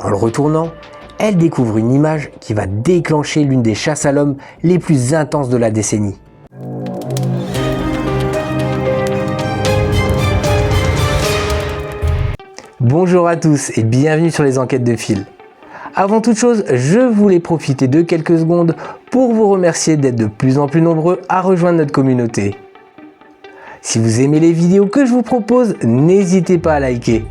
En le retournant, elle découvre une image qui va déclencher l'une des chasses à l'homme les plus intenses de la décennie. Bonjour à tous et bienvenue sur les enquêtes de Phil. Avant toute chose, je voulais profiter de quelques secondes pour vous remercier d'être de plus en plus nombreux à rejoindre notre communauté. Si vous aimez les vidéos que je vous propose, n'hésitez pas à liker.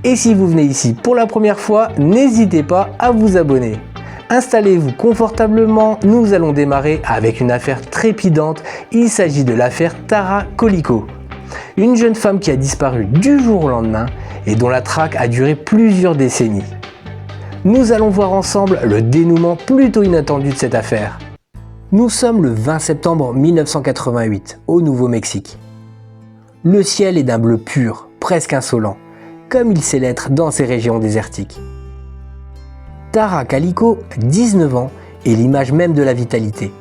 Et si vous venez ici pour la première fois, n'hésitez pas à vous abonner. Installez-vous confortablement, nous allons démarrer avec une affaire trépidante. Il s'agit de l'affaire Tara Koliko. Une jeune femme qui a disparu du jour au lendemain et dont la traque a duré plusieurs décennies. Nous allons voir ensemble le dénouement plutôt inattendu de cette affaire. Nous sommes le 20 septembre 1988, au Nouveau-Mexique. Le ciel est d'un bleu pur, presque insolent, comme il sait l'être dans ces régions désertiques. Tara Koliko, 19 ans, est l'image même de la vitalité.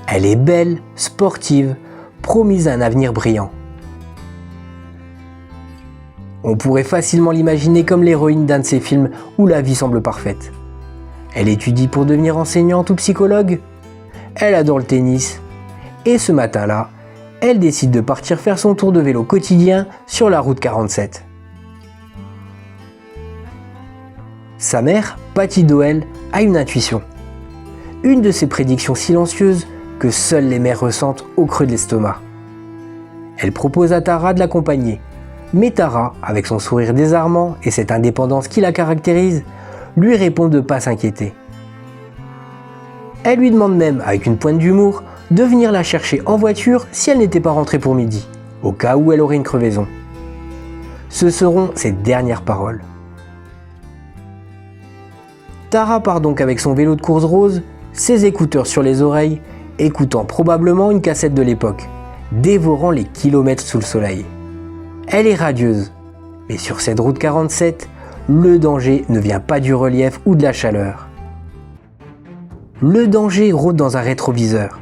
Elle est belle, sportive, promise à un avenir brillant. On pourrait facilement l'imaginer comme l'héroïne d'un de ces films où la vie semble parfaite. Elle étudie pour devenir enseignante ou psychologue. Elle adore le tennis. Et ce matin-là, elle décide de partir faire son tour de vélo quotidien sur la route 47. Sa mère, Patty Doyle, a une intuition. Une de ces prédictions silencieuses que seules les mères ressentent au creux de l'estomac. Elle propose à Tara de l'accompagner. Mais Tara, avec son sourire désarmant et cette indépendance qui la caractérise, lui répond de ne pas s'inquiéter. Elle lui demande même, avec une pointe d'humour, de venir la chercher en voiture si elle n'était pas rentrée pour midi, au cas où elle aurait une crevaison. Ce seront ses dernières paroles. Tara part donc avec son vélo de course rose, ses écouteurs sur les oreilles, écoutant probablement une cassette de l'époque, dévorant les kilomètres sous le soleil. Elle est radieuse, mais sur cette route 47, le danger ne vient pas du relief ou de la chaleur. Le danger rôde dans un rétroviseur.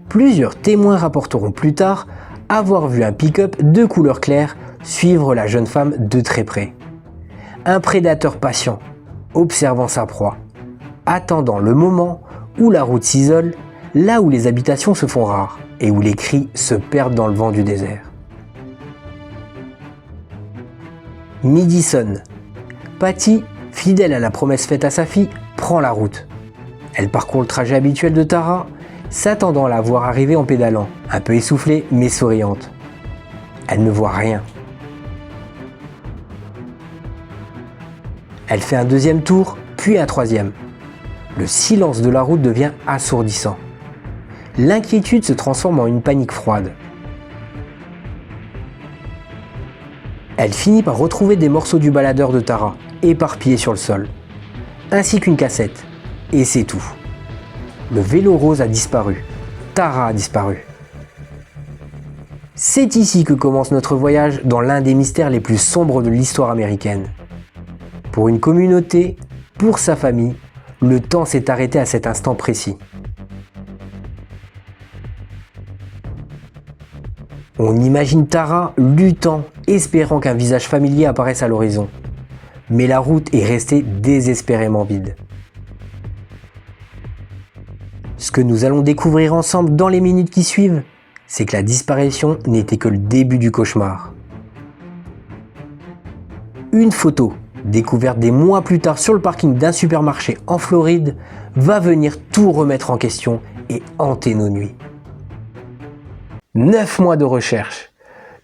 Plusieurs témoins rapporteront plus tard avoir vu un pick-up de couleur claire suivre la jeune femme de très près. Un prédateur patient, observant sa proie, attendant le moment où la route s'isole, là où les habitations se font rares et où les cris se perdent dans le vent du désert. Midi sonne. Patty, fidèle à la promesse faite à sa fille, prend la route. Elle parcourt le trajet habituel de Tara, s'attendant à la voir arriver en pédalant, un peu essoufflée mais souriante. Elle ne voit rien. Elle fait un deuxième tour, puis un troisième. Le silence de la route devient assourdissant. L'inquiétude se transforme en une panique froide. Elle finit par retrouver des morceaux du baladeur de Tara, éparpillés sur le sol, ainsi qu'une cassette. Et c'est tout. Le vélo rose a disparu. Tara a disparu. C'est ici que commence notre voyage dans l'un des mystères les plus sombres de l'histoire américaine. Pour une communauté, pour sa famille, le temps s'est arrêté à cet instant précis. On imagine Tara luttant, espérant qu'un visage familier apparaisse à l'horizon. Mais la route est restée désespérément vide. Ce que nous allons découvrir ensemble dans les minutes qui suivent, c'est que la disparition n'était que le début du cauchemar. Une photo, découverte des mois plus tard sur le parking d'un supermarché en Floride, va venir tout remettre en question et hanter nos nuits. 9 mois de recherche,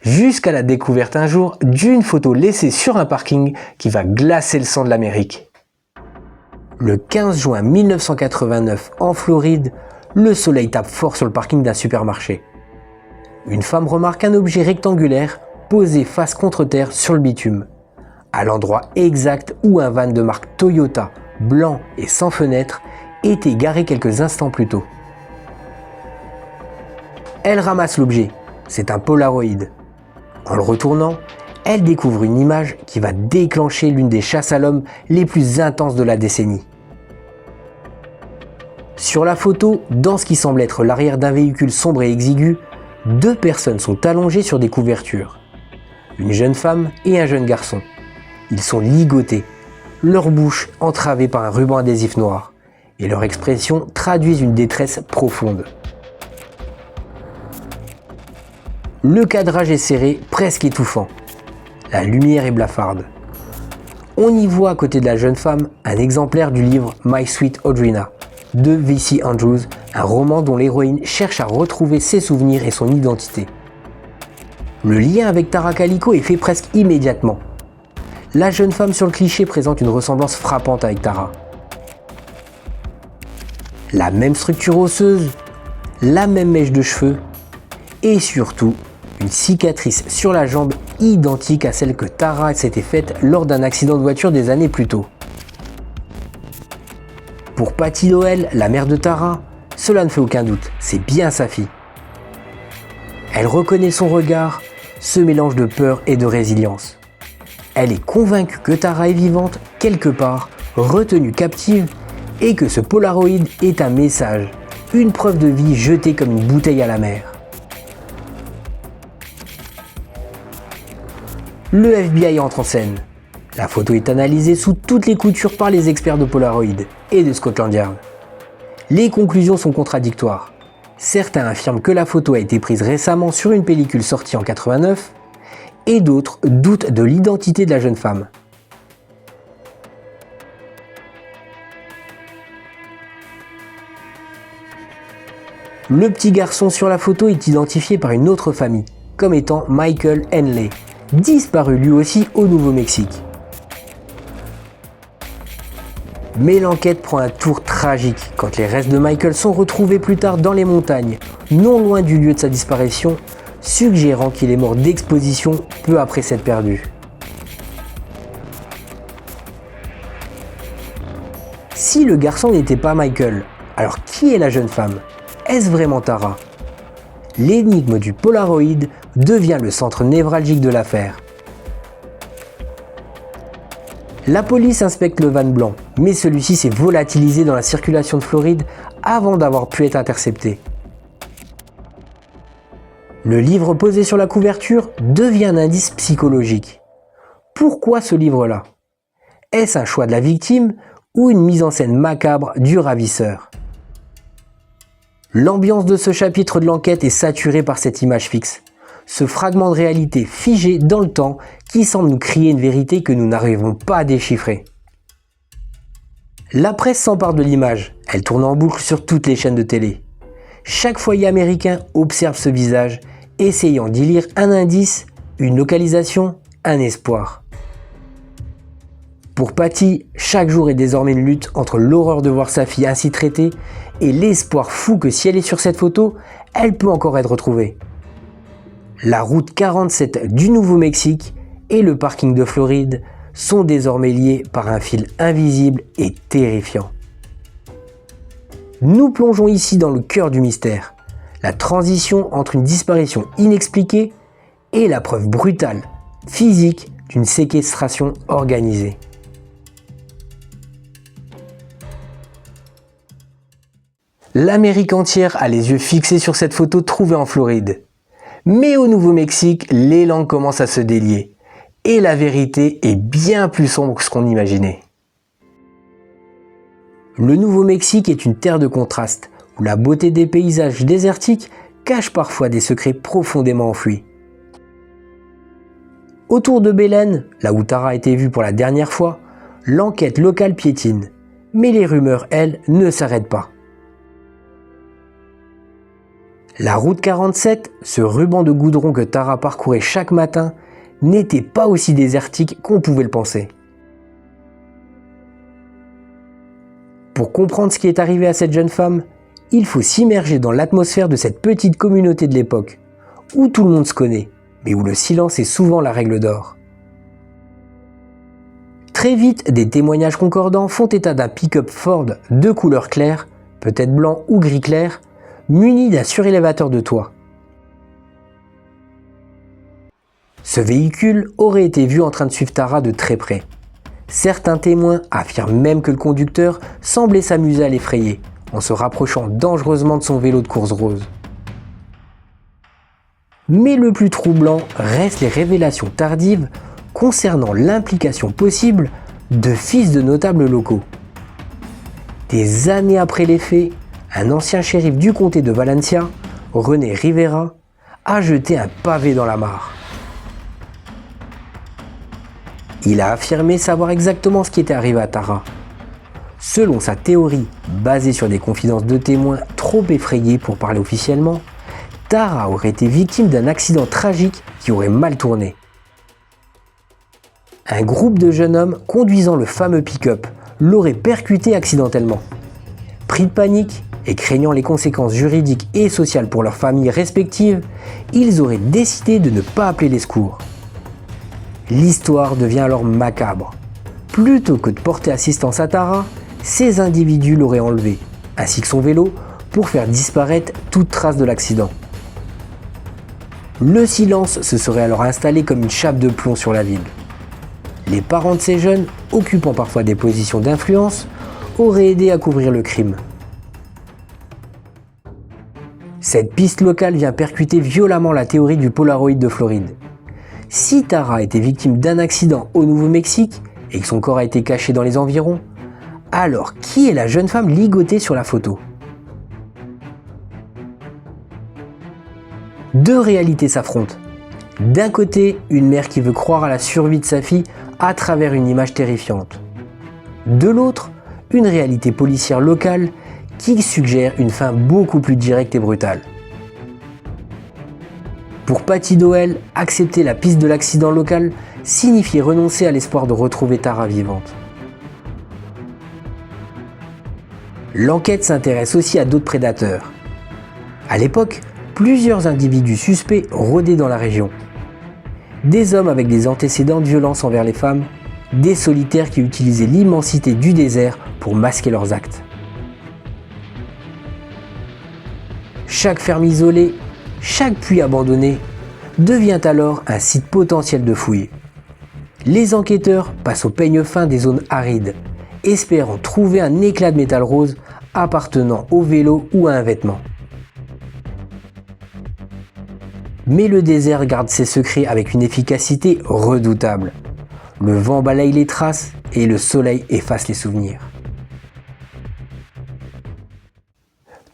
jusqu'à la découverte un jour d'une photo laissée sur un parking qui va glacer le sang de l'Amérique. Le 15 juin 1989, en Floride, le soleil tape fort sur le parking d'un supermarché. Une femme remarque un objet rectangulaire posé face contre terre sur le bitume, à l'endroit exact où un van de marque Toyota, blanc et sans fenêtre, était garé quelques instants plus tôt. Elle ramasse l'objet, c'est un Polaroid. En le retournant, elle découvre une image qui va déclencher l'une des chasses à l'homme les plus intenses de la décennie. Sur la photo, dans ce qui semble être l'arrière d'un véhicule sombre et exigu, 2 personnes sont allongées sur des couvertures. Une jeune femme et un jeune garçon. Ils sont ligotés, leur bouche entravée par un ruban adhésif noir, et leurs expressions traduisent une détresse profonde. Le cadrage est serré, presque étouffant. La lumière est blafarde. On y voit à côté de la jeune femme un exemplaire du livre My Sweet Audrina de V.C. Andrews, un roman dont l'héroïne cherche à retrouver ses souvenirs et son identité. Le lien avec Tara Calico est fait presque immédiatement. La jeune femme sur le cliché présente une ressemblance frappante avec Tara. La même structure osseuse, la même mèche de cheveux et surtout une cicatrice sur la jambe identique à celle que Tara s'était faite lors d'un accident de voiture des années plus tôt. Pour Patty Doyle, la mère de Tara, cela ne fait aucun doute, c'est bien sa fille. Elle reconnaît son regard, ce mélange de peur et de résilience. Elle est convaincue que Tara est vivante quelque part, retenue captive, et que ce Polaroid est un message, une preuve de vie jetée comme une bouteille à la mer. Le FBI entre en scène. La photo est analysée sous toutes les coutures par les experts de Polaroid et de Scotland Yard. Les conclusions sont contradictoires. Certains affirment que la photo a été prise récemment sur une pellicule sortie en 89 et d'autres doutent de l'identité de la jeune femme. Le petit garçon sur la photo est identifié par une autre famille, comme étant Michael Henley, disparu lui aussi au Nouveau-Mexique. Mais l'enquête prend un tour tragique quand les restes de Michael sont retrouvés plus tard dans les montagnes, non loin du lieu de sa disparition, suggérant qu'il est mort d'exposition peu après s'être perdu. Si le garçon n'était pas Michael, alors qui est la jeune femme? Est-ce vraiment Tara? L'énigme du Polaroid devient le centre névralgique de l'affaire. La police inspecte le van blanc, mais celui-ci s'est volatilisé dans la circulation de Floride avant d'avoir pu être intercepté. Le livre posé sur la couverture devient un indice psychologique. Pourquoi ce livre-là? Est-ce un choix de la victime ou une mise en scène macabre du ravisseur? L'ambiance de ce chapitre de l'enquête est saturée par cette image fixe, ce fragment de réalité figé dans le temps qui semble nous crier une vérité que nous n'arrivons pas à déchiffrer. La presse s'empare de l'image, elle tourne en boucle sur toutes les chaînes de télé. Chaque foyer américain observe ce visage, essayant d'y lire un indice, une localisation, un espoir. Pour Patty, chaque jour est désormais une lutte entre l'horreur de voir sa fille ainsi traitée et l'espoir fou que si elle est sur cette photo, elle peut encore être retrouvée. La route 47 du Nouveau-Mexique et le parking de Floride sont désormais liés par un fil invisible et terrifiant. Nous plongeons ici dans le cœur du mystère, la transition entre une disparition inexpliquée et la preuve brutale, physique, d'une séquestration organisée. L'Amérique entière a les yeux fixés sur cette photo trouvée en Floride. Mais au Nouveau-Mexique, les langues commencent à se délier. Et la vérité est bien plus sombre que ce qu'on imaginait. Le Nouveau-Mexique est une terre de contraste, où la beauté des paysages désertiques cache parfois des secrets profondément enfouis. Autour de Belen, là où Tara a été vue pour la dernière fois, l'enquête locale piétine. Mais les rumeurs, elles, ne s'arrêtent pas. La route 47, ce ruban de goudron que Tara parcourait chaque matin, n'était pas aussi désertique qu'on pouvait le penser. Pour comprendre ce qui est arrivé à cette jeune femme, il faut s'immerger dans l'atmosphère de cette petite communauté de l'époque, où tout le monde se connaît, mais où le silence est souvent la règle d'or. Très vite, des témoignages concordants font état d'un pick-up Ford de couleur claire, peut-être blanc ou gris clair, muni d'un surélévateur de toit. Ce véhicule aurait été vu en train de suivre Tara de très près. Certains témoins affirment même que le conducteur semblait s'amuser à l'effrayer, en se rapprochant dangereusement de son vélo de course rose. Mais le plus troublant reste les révélations tardives concernant l'implication possible de fils de notables locaux. Des années après les faits, un ancien shérif du comté de Valencia, René Rivera, a jeté un pavé dans la mare. Il a affirmé savoir exactement ce qui était arrivé à Tara. Selon sa théorie, basée sur des confidences de témoins trop effrayés pour parler officiellement, Tara aurait été victime d'un accident tragique qui aurait mal tourné. Un groupe de jeunes hommes conduisant le fameux pick-up l'aurait percuté accidentellement. Pris de panique et craignant les conséquences juridiques et sociales pour leurs familles respectives, ils auraient décidé de ne pas appeler les secours. L'histoire devient alors macabre. Plutôt que de porter assistance à Tara, ces individus l'auraient enlevé, ainsi que son vélo, pour faire disparaître toute trace de l'accident. Le silence se serait alors installé comme une chape de plomb sur la ville. Les parents de ces jeunes, occupant parfois des positions d'influence, auraient aidé à couvrir le crime. Cette piste locale vient percuter violemment la théorie du Polaroid de Floride. Si Tara était victime d'un accident au Nouveau-Mexique et que son corps a été caché dans les environs, alors qui est la jeune femme ligotée sur la photo? Deux réalités s'affrontent. D'un côté, une mère qui veut croire à la survie de sa fille à travers une image terrifiante. De l'autre, une réalité policière locale qui suggère une fin beaucoup plus directe et brutale. Pour Patty Doel, accepter la piste de l'accident local signifiait renoncer à l'espoir de retrouver Tara vivante. L'enquête s'intéresse aussi à d'autres prédateurs. À l'époque, plusieurs individus suspects rôdaient dans la région. Des hommes avec des antécédents de violence envers les femmes, des solitaires qui utilisaient l'immensité du désert pour masquer leurs actes. Chaque ferme isolée, chaque puits abandonné devient alors un site potentiel de fouilles. Les enquêteurs passent au peigne fin des zones arides, espérant trouver un éclat de métal rose appartenant au vélo ou à un vêtement. Mais le désert garde ses secrets avec une efficacité redoutable. Le vent balaye les traces et le soleil efface les souvenirs.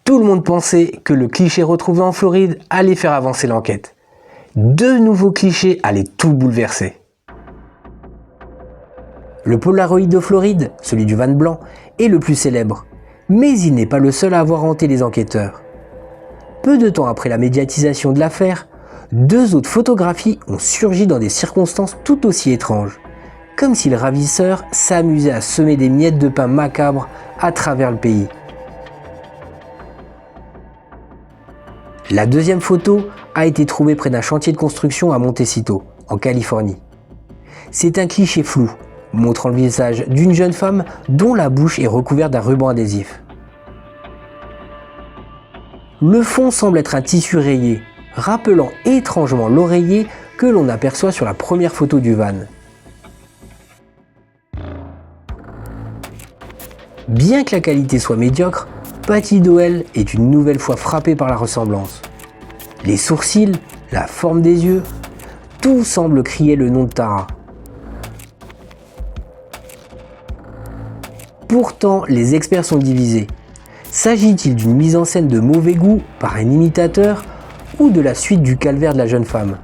Tout le monde pensait que le cliché retrouvé en Floride allait faire avancer l'enquête. Deux nouveaux clichés allaient tout bouleverser. Le Polaroid de Floride, celui du van blanc, est le plus célèbre, mais il n'est pas le seul à avoir hanté les enquêteurs. Peu de temps après la médiatisation de l'affaire, deux autres photographies ont surgi dans des circonstances tout aussi étranges, comme si le ravisseur s'amusait à semer des miettes de pain macabres à travers le pays. La deuxième photo a été trouvée près d'un chantier de construction à Montecito, en Californie. C'est un cliché flou, montrant le visage d'une jeune femme dont la bouche est recouverte d'un ruban adhésif. Le fond semble être un tissu rayé, rappelant étrangement l'oreiller que l'on aperçoit sur la première photo du van. Bien que la qualité soit médiocre, Patty Doel est une nouvelle fois frappée par la ressemblance. Les sourcils, la forme des yeux, tout semble crier le nom de Tara. Pourtant, les experts sont divisés. S'agit-il d'une mise en scène de mauvais goût par un imitateur ou de la suite du calvaire de la jeune femme?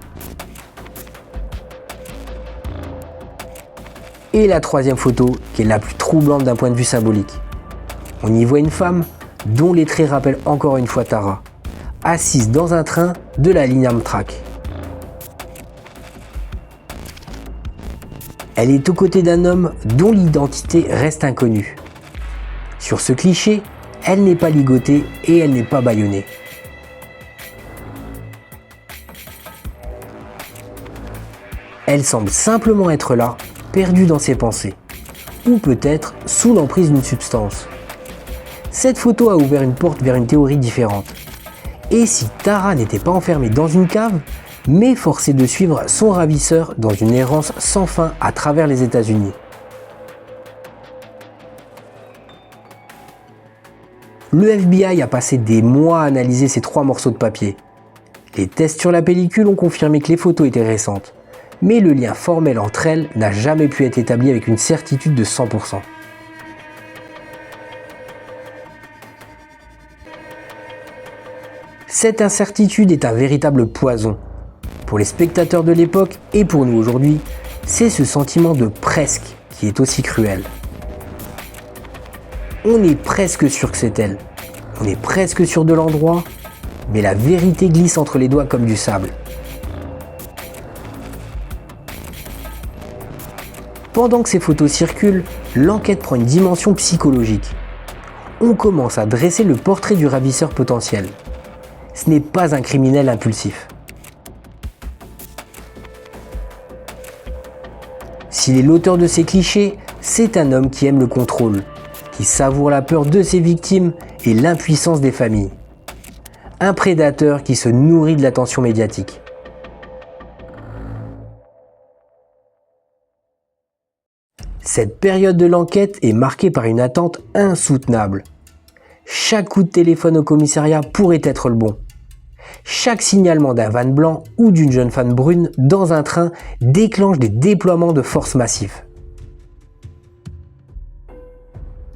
Et la troisième photo, qui est la plus troublante d'un point de vue symbolique. On y voit une femme dont les traits rappellent encore une fois Tara, assise dans un train de la ligne Amtrak. Elle est aux côtés d'un homme dont l'identité reste inconnue. Sur ce cliché, elle n'est pas ligotée et elle n'est pas bâillonnée. Elle semble simplement être là, perdue dans ses pensées, ou peut-être sous l'emprise d'une substance. Cette photo a ouvert une porte vers une théorie différente. Et si Tara n'était pas enfermée dans une cave, mais forcée de suivre son ravisseur dans une errance sans fin à travers les États-Unis? Le FBI a passé des mois à analyser ces 3 morceaux de papier. Les tests sur la pellicule ont confirmé que les photos étaient récentes, mais le lien formel entre elles n'a jamais pu être établi avec une certitude de 100%. Cette incertitude est un véritable poison. Pour les spectateurs de l'époque et pour nous aujourd'hui, c'est ce sentiment de presque qui est aussi cruel. On est presque sûr que c'est elle. On est presque sûr de l'endroit, mais la vérité glisse entre les doigts comme du sable. Pendant que ces photos circulent, l'enquête prend une dimension psychologique. On commence à dresser le portrait du ravisseur potentiel. Ce n'est pas un criminel impulsif. S'il est l'auteur de ces clichés, c'est un homme qui aime le contrôle, qui savoure la peur de ses victimes et l'impuissance des familles. Un prédateur qui se nourrit de l'attention médiatique. Cette période de l'enquête est marquée par une attente insoutenable. Chaque coup de téléphone au commissariat pourrait être le bon. Chaque signalement d'un van blanc ou d'une jeune femme brune dans un train déclenche des déploiements de forces massifs.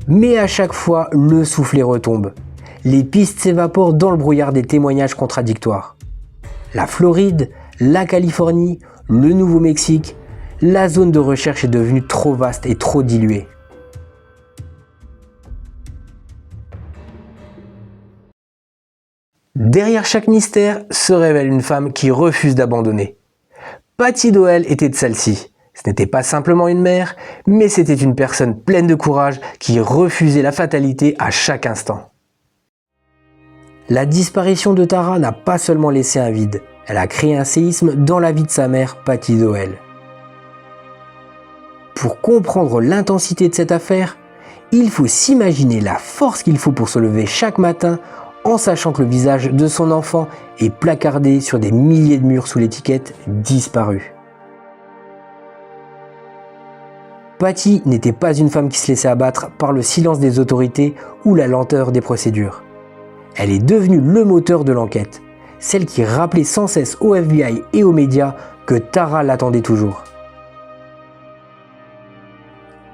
Mais à chaque fois, le soufflet retombe. Les pistes s'évaporent dans le brouillard des témoignages contradictoires. La Floride, la Californie, le Nouveau-Mexique, la zone de recherche est devenue trop vaste et trop diluée. Derrière chaque mystère se révèle une femme qui refuse d'abandonner. Patty Doyle était de celle-ci. Ce n'était pas simplement une mère, mais c'était une personne pleine de courage qui refusait la fatalité à chaque instant. La disparition de Tara n'a pas seulement laissé un vide, elle a créé un séisme dans la vie de sa mère, Patty Doyle. Pour comprendre l'intensité de cette affaire, il faut s'imaginer la force qu'il faut pour se lever chaque matin en sachant que le visage de son enfant est placardé sur des milliers de murs sous l'étiquette « disparu ». Patty n'était pas une femme qui se laissait abattre par le silence des autorités ou la lenteur des procédures. Elle est devenue le moteur de l'enquête, celle qui rappelait sans cesse au FBI et aux médias que Tara l'attendait toujours.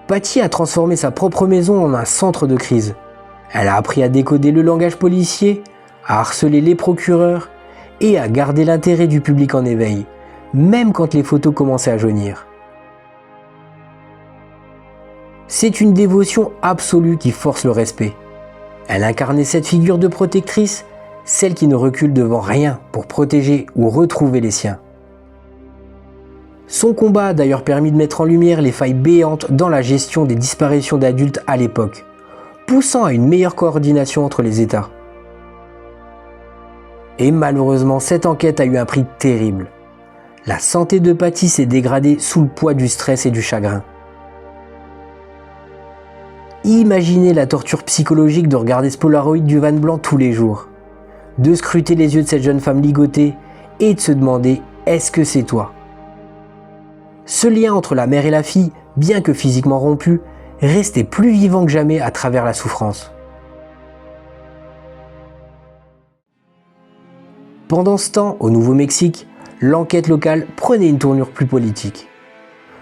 Patty a transformé sa propre maison en un centre de crise. Elle a appris à décoder le langage policier, à harceler les procureurs et à garder l'intérêt du public en éveil, même quand les photos commençaient à jaunir. C'est une dévotion absolue qui force le respect. Elle incarnait cette figure de protectrice, celle qui ne recule devant rien pour protéger ou retrouver les siens. Son combat a d'ailleurs permis de mettre en lumière les failles béantes dans la gestion des disparitions d'adultes à l'époque, poussant à une meilleure coordination entre les États. Et malheureusement, cette enquête a eu un prix terrible. La santé de Patty s'est dégradée sous le poids du stress et du chagrin. Imaginez la torture psychologique de regarder ce Polaroid du van blanc tous les jours, de scruter les yeux de cette jeune femme ligotée et de se demander « est-ce que c'est toi ?» Ce lien entre la mère et la fille, bien que physiquement rompu, restait plus vivant que jamais à travers la souffrance. Pendant ce temps, au Nouveau-Mexique, l'enquête locale prenait une tournure plus politique.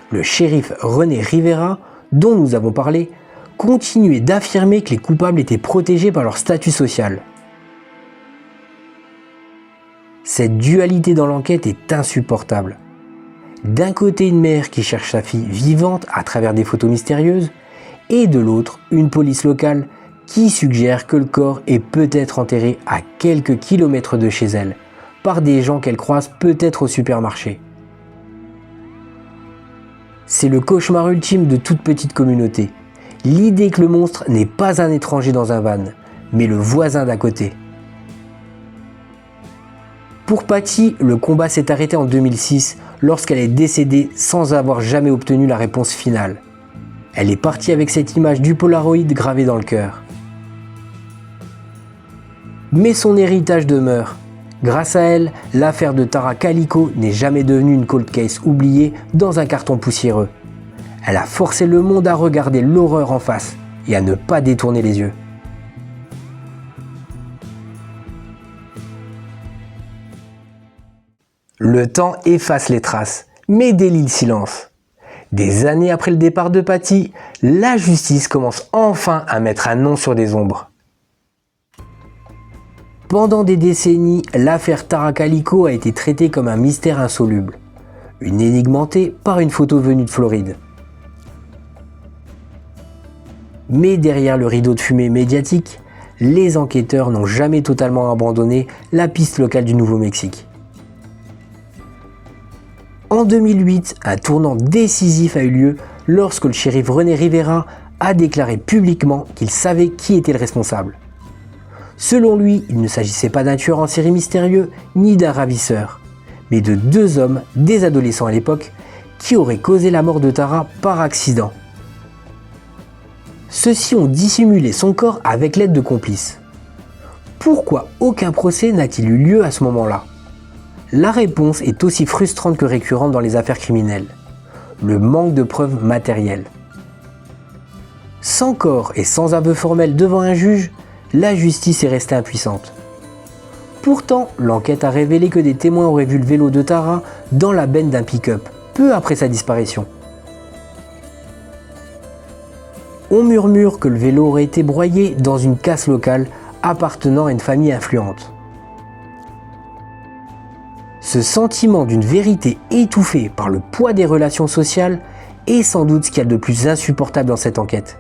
Le shérif René Rivera, dont nous avons parlé, continuait d'affirmer que les coupables étaient protégés par leur statut social. Cette dualité dans l'enquête est insupportable. D'un côté, une mère qui cherche sa fille vivante à travers des photos mystérieuses, et de l'autre, une police locale qui suggère que le corps est peut-être enterré à quelques kilomètres de chez elle, par des gens qu'elle croise peut-être au supermarché. C'est le cauchemar ultime de toute petite communauté. L'idée que le monstre n'est pas un étranger dans un van, mais le voisin d'à côté. Pour Patty, le combat s'est arrêté en 2006 lorsqu'elle est décédée sans avoir jamais obtenu la réponse finale. Elle est partie avec cette image du Polaroid gravée dans le cœur. Mais son héritage demeure. Grâce à elle, l'affaire de Tara Calico n'est jamais devenue une cold case oubliée dans un carton poussiéreux. Elle a forcé le monde à regarder l'horreur en face et à ne pas détourner les yeux. Le temps efface les traces, Mais délie le silence. Des années après le départ de Paty, la justice commence enfin à mettre un nom sur des ombres. Pendant des décennies, l'affaire Tara Calico a été traitée comme un mystère insoluble, une énigme hantée par une photo venue de Floride. Mais derrière le rideau de fumée médiatique, les enquêteurs n'ont jamais totalement abandonné la piste locale du Nouveau-Mexique. En 2008, un tournant décisif a eu lieu lorsque le shérif René Rivera a déclaré publiquement qu'il savait qui était le responsable. Selon lui, il ne s'agissait pas d'un tueur en série mystérieux ni d'un ravisseur, mais de deux hommes, des adolescents à l'époque, qui auraient causé la mort de Tara par accident. Ceux-ci ont dissimulé son corps avec l'aide de complices. Pourquoi aucun procès n'a-t-il eu lieu à ce moment-là ? La réponse est aussi frustrante que récurrente dans les affaires criminelles. Le manque de preuves matérielles. Sans corps et sans aveu formel devant un juge, la justice est restée impuissante. Pourtant, l'enquête a révélé que des témoins auraient vu le vélo de Tara dans la benne d'un pick-up, peu après sa disparition. On murmure que le vélo aurait été broyé dans une casse locale appartenant à une famille influente. Ce sentiment d'une vérité étouffée par le poids des relations sociales est sans doute ce qu'il y a de plus insupportable dans cette enquête.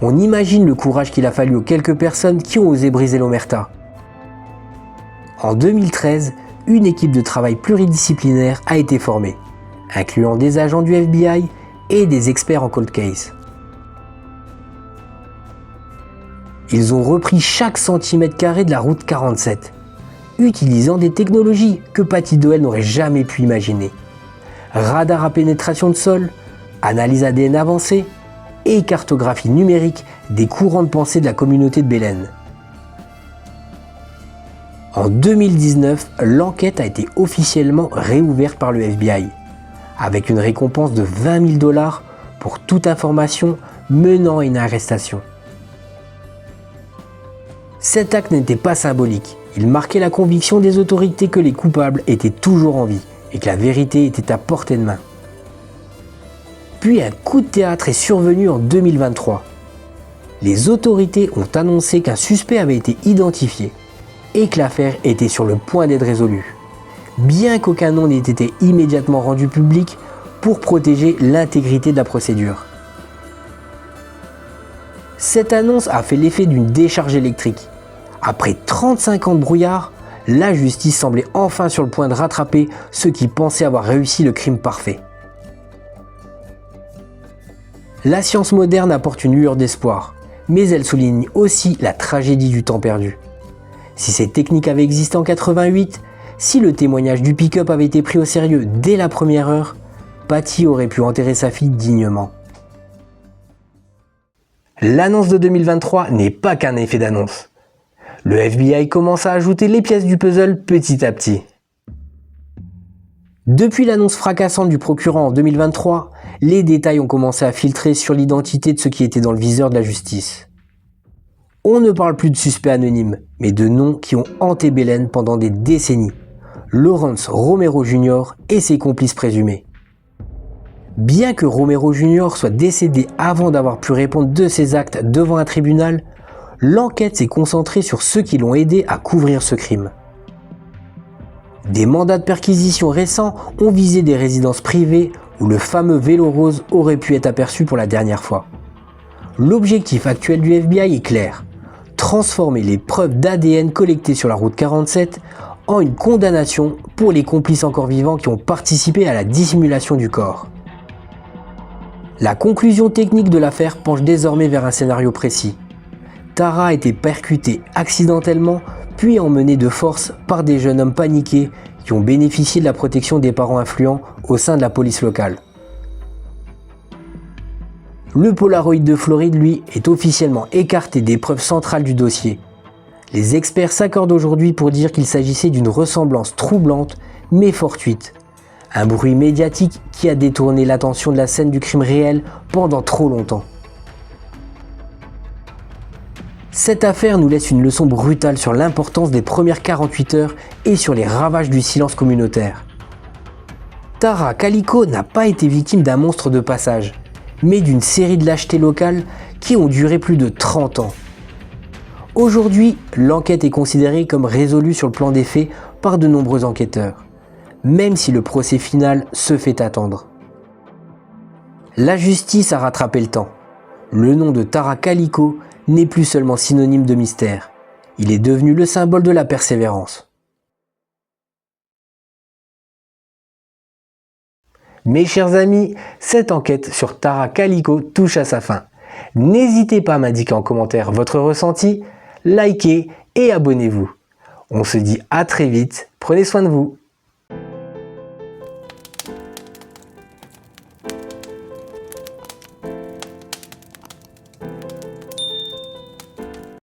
On imagine le courage qu'il a fallu aux quelques personnes qui ont osé briser l'omerta. En 2013, une équipe de travail pluridisciplinaire a été formée, incluant des agents du FBI et des experts en cold case. Ils ont repris chaque centimètre carré de la route 47, utilisant des technologies que Paty Doel n'aurait jamais pu imaginer. Radar à pénétration de sol, analyse ADN avancée et cartographie numérique des courants de pensée de la communauté de Belen. En 2019, l'enquête a été officiellement réouverte par le FBI, avec une récompense de 20 000 $ pour toute information menant à une arrestation. Cet acte n'était pas symbolique, il marquait la conviction des autorités que les coupables étaient toujours en vie et que la vérité était à portée de main. Puis un coup de théâtre est survenu en 2023. Les autorités ont annoncé qu'un suspect avait été identifié et que l'affaire était sur le point d'être résolue, bien qu'aucun nom n'ait été immédiatement rendu public pour protéger l'intégrité de la procédure. Cette annonce a fait l'effet d'une décharge électrique. Après 35 ans de brouillard, la justice semblait enfin sur le point de rattraper ceux qui pensaient avoir réussi le crime parfait. La science moderne apporte une lueur d'espoir, mais elle souligne aussi la tragédie du temps perdu. Si ces techniques avaient existé en 88, si le témoignage du pick-up avait été pris au sérieux dès la première heure, Paty aurait pu enterrer sa fille dignement. L'annonce de 2023 n'est pas qu'un effet d'annonce. Le FBI commence à ajouter les pièces du puzzle petit à petit. Depuis l'annonce fracassante du procureur en 2023, les détails ont commencé à filtrer sur l'identité de ceux qui étaient dans le viseur de la justice. On ne parle plus de suspects anonymes, mais de noms qui ont hanté Belen pendant des décennies. Lawrence Romero Jr. et ses complices présumés. Bien que Romero Jr. soit décédé avant d'avoir pu répondre de ses actes devant un tribunal, l'enquête s'est concentrée sur ceux qui l'ont aidé à couvrir ce crime. Des mandats de perquisition récents ont visé des résidences privées où le fameux vélo rose aurait pu être aperçu pour la dernière fois. L'objectif actuel du FBI est clair, transformer les preuves d'ADN collectées sur la route 47 en une condamnation pour les complices encore vivants qui ont participé à la dissimulation du corps. La conclusion technique de l'affaire penche désormais vers un scénario précis. Tara a été percutée accidentellement, puis emmenée de force par des jeunes hommes paniqués qui ont bénéficié de la protection des parents influents au sein de la police locale. Le Polaroid de Floride, lui, est officiellement écarté des preuves centrales du dossier. Les experts s'accordent aujourd'hui pour dire qu'il s'agissait d'une ressemblance troublante mais fortuite. Un bruit médiatique qui a détourné l'attention de la scène du crime réel pendant trop longtemps. Cette affaire nous laisse une leçon brutale sur l'importance des premières 48 heures et sur les ravages du silence communautaire. Tara Calico n'a pas été victime d'un monstre de passage, mais d'une série de lâchetés locales qui ont duré plus de 30 ans. Aujourd'hui, l'enquête est considérée comme résolue sur le plan des faits par de nombreux enquêteurs, même si le procès final se fait attendre. La justice a rattrapé le temps. Le nom de Tara Calico n'est plus seulement synonyme de mystère, il est devenu le symbole de la persévérance. Mes chers amis, cette enquête sur Tara Calico touche à sa fin. N'hésitez pas à m'indiquer en commentaire votre ressenti, likez et abonnez-vous. On se dit à très vite, prenez soin de vous.